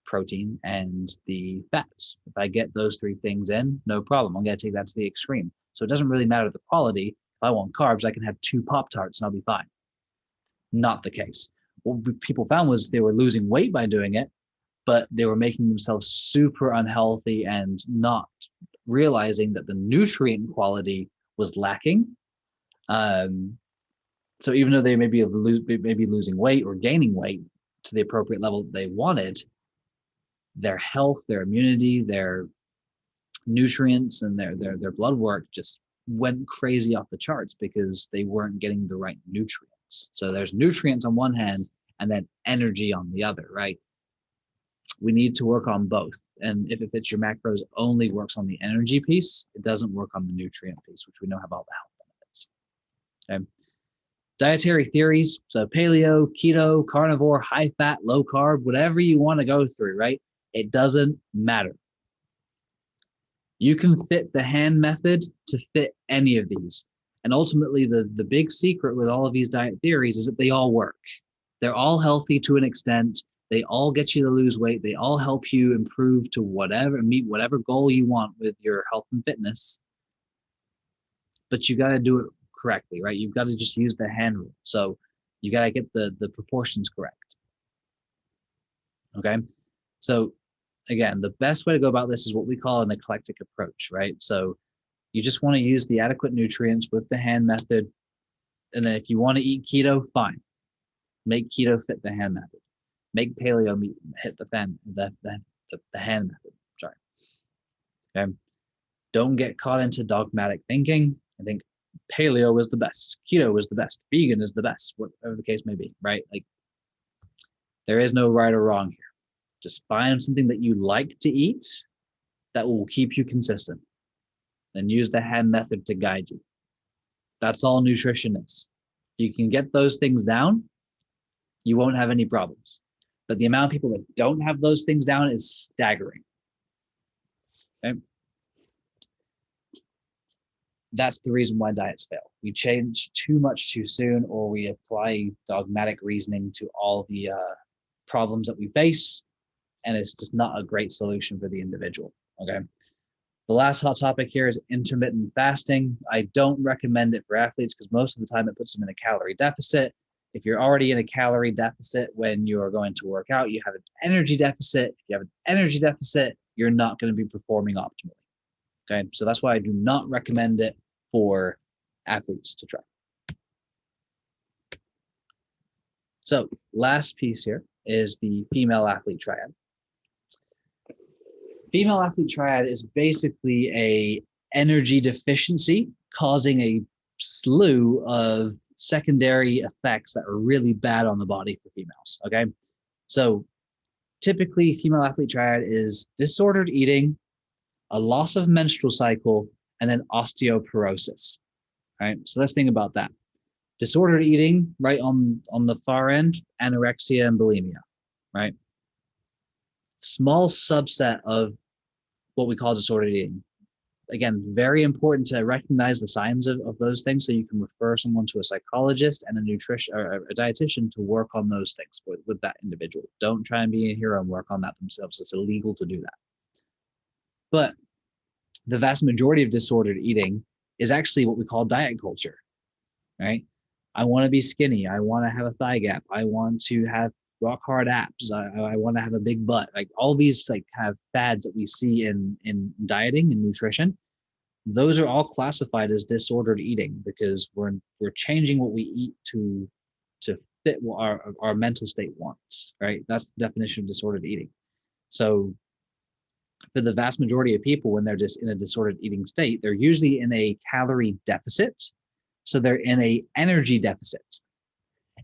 protein and the fats. If I get those three things in, no problem. I'm going to take that to the extreme. So it doesn't really matter the quality. If I want carbs, I can have 2 Pop-Tarts and I'll be fine. Not the case. What people found was they were losing weight by doing it, but they were making themselves super unhealthy and not realizing that the nutrient quality was lacking. So even though they may be losing weight or gaining weight to the appropriate level they wanted, their health, their immunity, their nutrients, and their blood work just went crazy off the charts because they weren't getting the right nutrients. So there's nutrients on one hand and then energy on the other, right? We need to work on both. And if it fits your macros only works on the energy piece, it doesn't work on the nutrient piece, which we know have all the health benefits. Okay. Dietary theories, so paleo, keto, carnivore, high fat, low carb, whatever you want to go through, right? It doesn't matter. You can fit the hand method to fit any of these. And ultimately, the big secret with all of these diet theories is that they all work. They're all healthy to an extent. They all get you to lose weight. They all help you improve to meet whatever goal you want with your health and fitness. But you got to do it correctly, right? You've got to just use the hand rule. So you got to get the proportions correct. Okay. So again, the best way to go about this is what we call an eclectic approach, right? So you just want to use the adequate nutrients with the hand method. And then if you want to eat keto, fine. Make keto fit the hand method. Make paleo meat hit the hand method. Sorry. Okay. Don't get caught into dogmatic thinking. I think paleo is the best, keto is the best, vegan is the best, whatever the case may be, right? Like, there is no right or wrong here. Just find something that you like to eat that will keep you consistent, and use the hand method to guide you. That's all nutrition is. If you can get those things down, you won't have any problems. But the amount of people that don't have those things down is staggering. Okay? That's the reason why diets fail. We change too much too soon, or we apply dogmatic reasoning to all the problems that we face, and it's just not a great solution for the individual. Okay. The last hot topic here is intermittent fasting. I don't recommend it for athletes because most of the time it puts them in a calorie deficit. If you're already in a calorie deficit when you are going to work out, you have an energy deficit. If you have an energy deficit, you're not going to be performing optimally. Okay, so that's why I do not recommend it for athletes to try. So last piece here is the female athlete triad. Female athlete triad is basically a energy deficiency causing a slew of secondary effects that are really bad on the body for females. Okay, so typically female athlete triad is disordered eating, a loss of menstrual cycle, and then osteoporosis. Right, so let's think about that. Disordered eating, right, on the far end, anorexia and bulimia, right? Small subset of what we call disordered eating. Again, very important to recognize the signs of those things so you can refer someone to a psychologist and a nutrition or a dietitian to work on those things with that individual. Don't try and be a hero and work on that themselves. It's illegal to do that. But the vast majority of disordered eating is actually what we call diet culture, right? I want to be skinny. I want to have a thigh gap. I want to have rock hard abs. I want to have a big butt. Like all these like kind of fads that we see in dieting and nutrition, those are all classified as disordered eating because we're changing what we eat to fit what our mental state wants, right? That's the definition of disordered eating. So for the vast majority of people, when they're just in a disordered eating state, they're usually in a calorie deficit. So they're in a energy deficit.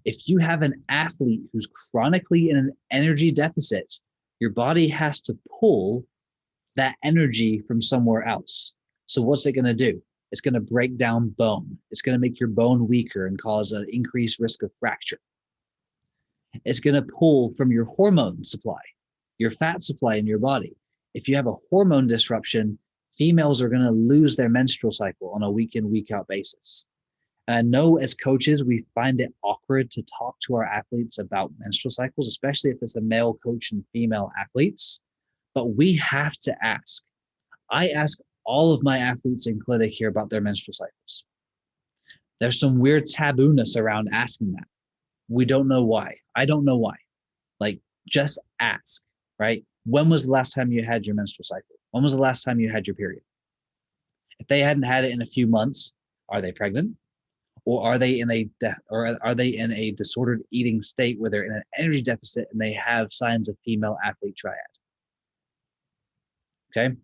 If you have an athlete who's chronically in an energy deficit, Your body has to pull that energy from somewhere else. So what's it going to do? It's going to break down bone. It's going to make your bone weaker and cause an increased risk of fracture. It's going to pull from your hormone supply, your fat supply in your body. If you have a hormone disruption, females are going to lose their menstrual cycle on a week in, week out basis. And I know as coaches, we find it awkward to talk to our athletes about menstrual cycles, especially if it's a male coach and female athletes, but we have to ask. I ask all of my athletes in clinic here about their menstrual cycles. There's some weird tabooness around asking that. We don't know why. I don't know why. Like, just ask, right? When was the last time you had your menstrual cycle? When was the last time you had your period? If they hadn't had it in a few months, are they pregnant? Or are they in a disordered eating state where they're in an energy deficit and they have signs of female athlete triad? Okay.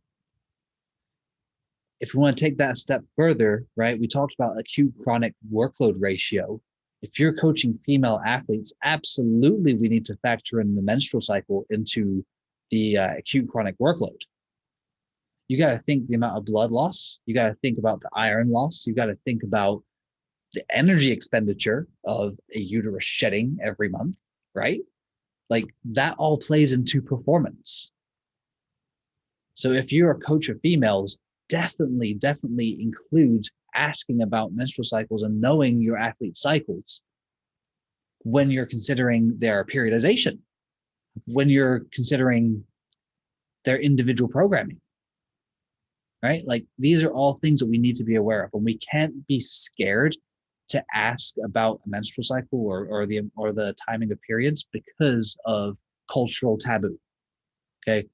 If we want to take that a step further, right, we talked about acute chronic workload ratio. If you're coaching female athletes, absolutely we need to factor in the menstrual cycle into the acute chronic workload. You got to think the amount of blood loss. You got to think about the iron loss. You got to think about the energy expenditure of a uterus shedding every month, right? Like that all plays into performance. So if you're a coach of females, definitely include asking about menstrual cycles and knowing your athlete's cycles when you're considering their periodization, when you're considering their individual programming, right? Like these are all things that we need to be aware of, and we can't be scared to ask about a menstrual cycle or the timing of periods because of cultural taboo. Okay,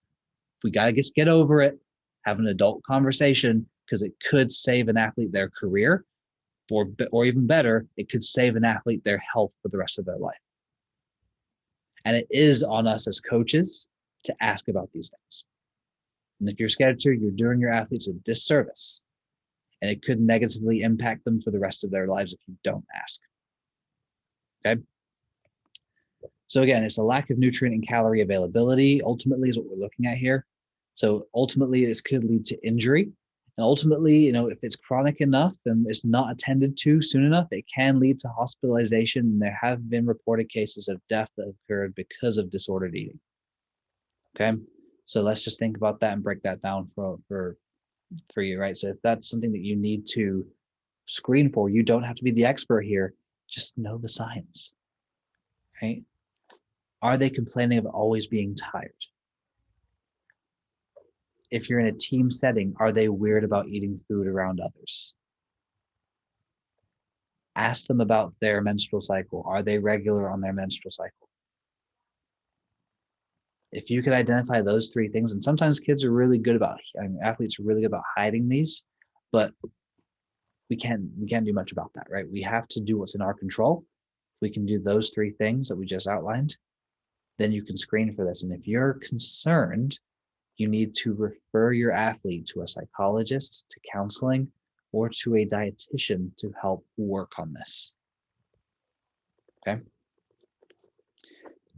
we got to just get over it, have an adult conversation, because it could save an athlete their career, or even better, it could save an athlete their health for the rest of their life. And it is on us as coaches to ask about these things. And if you're scared to, you're doing your athletes a disservice. And it could negatively impact them for the rest of their lives if you don't ask. Okay. So again, it's a lack of nutrient and calorie availability, ultimately, is what we're looking at here. So ultimately, this could lead to injury. And ultimately, if it's chronic enough and it's not attended to soon enough, it can lead to hospitalization. And there have been reported cases of death that occurred because of disordered eating. Okay. So let's just think about that and break that down for you, right? So if that's something that you need to screen for, you don't have to be the expert here. Just know the signs, right? Are they complaining of always being tired? If you're in a team setting, are they weird about eating food around others? Ask them about their menstrual cycle. Are they regular on their menstrual cycle? If you could identify those three things, and sometimes kids are really good about, athletes are really good about hiding these, but we can't do much about that, right? We have to do what's in our control. We can do those three things that we just outlined, then you can screen for this. And if you're concerned, you need to refer your athlete to a psychologist, to counseling, or to a dietitian to help work on this. Okay.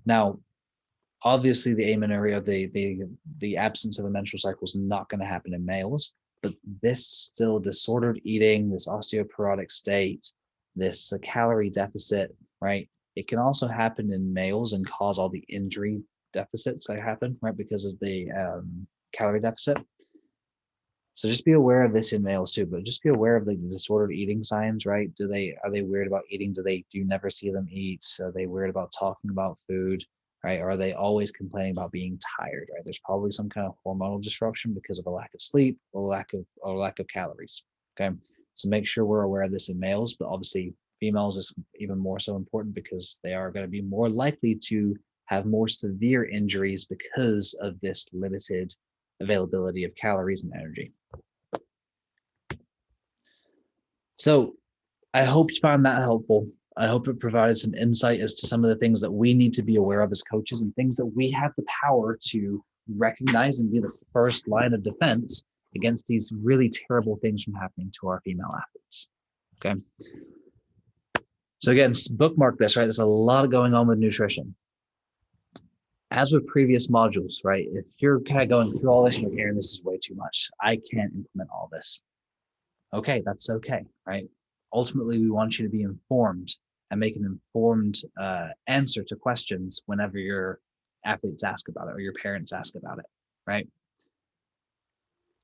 Now, obviously, the amenorrhea, the absence of a menstrual cycle is not going to happen in males, but this still disordered eating, this osteoporotic state, this calorie deficit, right? It can also happen in males and cause all the injury deficits that happen, right? Because of the calorie deficit. So just be aware of this in males too, but just be aware of the disordered eating signs, right? Are they weird about eating? Do you never see them eat? Are they weird about talking about food, right? Or are they always complaining about being tired, right? There's probably some kind of hormonal disruption because of a lack of sleep or lack of calories. Okay. So make sure we're aware of this in males, but obviously females is even more so important because they are going to be more likely to have more severe injuries because of this limited availability of calories and energy. So I hope you found that helpful. I hope it provided some insight as to some of the things that we need to be aware of as coaches and things that we have the power to recognize and be the first line of defense against these really terrible things from happening to our female athletes. Okay. So again, bookmark this, right? There's a lot going on with nutrition. As with previous modules, right? If you're kind of going through all this and you're hearing this is way too much, I can't implement all this. Okay, that's okay, right? Ultimately, we want you to be informed and make an informed answer to questions whenever your athletes ask about it or your parents ask about it, right?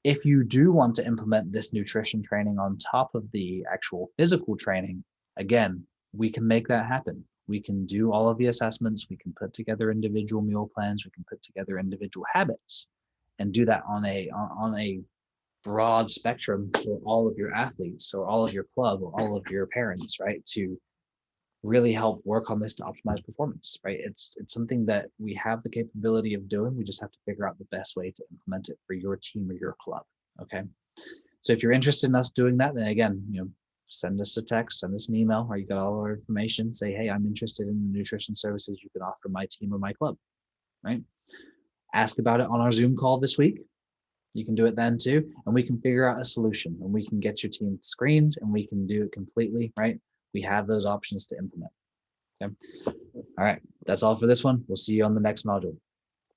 If you do want to implement this nutrition training on top of the actual physical training, again, we can make that happen. We can do all of the assessments. We can put together individual meal plans. We can put together individual habits and do that on a broad spectrum for all of your athletes or all of your club or all of your parents, right? To really help work on this to optimize performance, right? It's something that we have the capability of doing. We just have to figure out the best way to implement it for your team or your club. Okay. So if you're interested in us doing that, then again, send us a text, send us an email, or you got all our information. Say, hey, I'm interested in the nutrition services you can offer my team or my club, right? Ask about it on our Zoom call this week. You can do it then too, and we can figure out a solution, and we can get your team screened, and we can do it completely, right? We have those options to implement. Okay. All right. That's all for this one. We'll see you on the next module.